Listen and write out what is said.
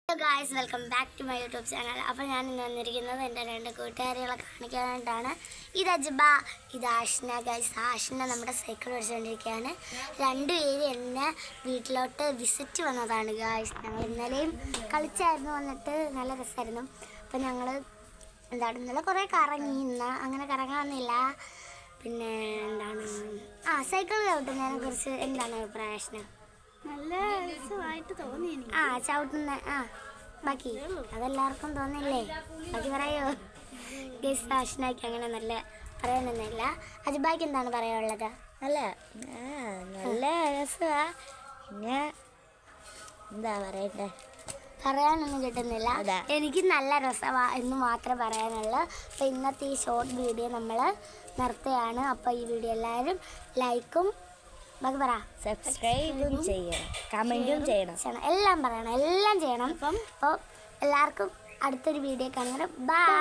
Hello guys, welcome back to my YouTube channel. അപ്പോൾ ഞാൻ ഇന്ന് വന്നിരിക്കുന്നത് എൻ്റെ രണ്ട് കൂട്ടുകാരികളെ കാണിക്കാനായിട്ടാണ്. ഇത് അജ്ബ, ഇത് ആഷ്ന. ഗായ്സ്, ആഷ്ന നമ്മുടെ സൈക്കിൾ ഓടിച്ചുകൊണ്ടിരിക്കുകയാണ്. രണ്ടുപേരും എന്നെ വീട്ടിലോട്ട് വിസിറ്റ് വന്നതാണ് ഗായ്സ്. ഞങ്ങൾ ഇന്നലെയും കളിച്ചായിരുന്നു, വന്നിട്ട് നല്ല രസമായിരുന്നു. അപ്പോൾ ഞങ്ങൾ ഇന്നലെ കുറേ കറങ്ങി. ഇന്ന് അങ്ങനെ കറങ്ങാമെന്നില്ല. പിന്നെ സൈക്കിൾ ചവിട്ടുന്നതിനെ കുറിച്ച് എന്താണ് അഭിപ്രായം ആഷ്ന? നല്ല രസമായിട്ട് തോന്നി. ചവിട്ടുന്ന ബാക്കി അതെല്ലാവർക്കും തോന്നില്ലേ? ബാക്കി പറയോ? ഗൈസ്, ആഷ്നയ്ക്ക് അങ്ങനെ നല്ല പറയാനൊന്നുമില്ല. അജ്ബായ്ക്ക് എന്താണ് പറയാനുള്ളത്? നല്ല രസമാ. പിന്നെ എന്താ പറയട്ടെ, പറയാനൊന്നും കിട്ടുന്നില്ല. എനിക്ക് നല്ല രസമാ എന്ന് മാത്രമേ പറയാനുള്ളൂ. അപ്പോൾ ഇന്നത്തെ ഈ ഷോർട്ട് വീഡിയോ നമ്മൾ നിർത്തുകയാണ്. അപ്പോൾ ഈ വീഡിയോ എല്ലാവരും ലൈക്കും സബ്സ്ക്രൈബും ചെയ്യണം, കമൻറ്റും ചെയ്യണം, എല്ലാം പറയണം, എല്ലാം ചെയ്യണം. അപ്പോൾ എല്ലാവർക്കും അടുത്തൊരു വീഡിയോ കാണുന്നത്. ബൈ.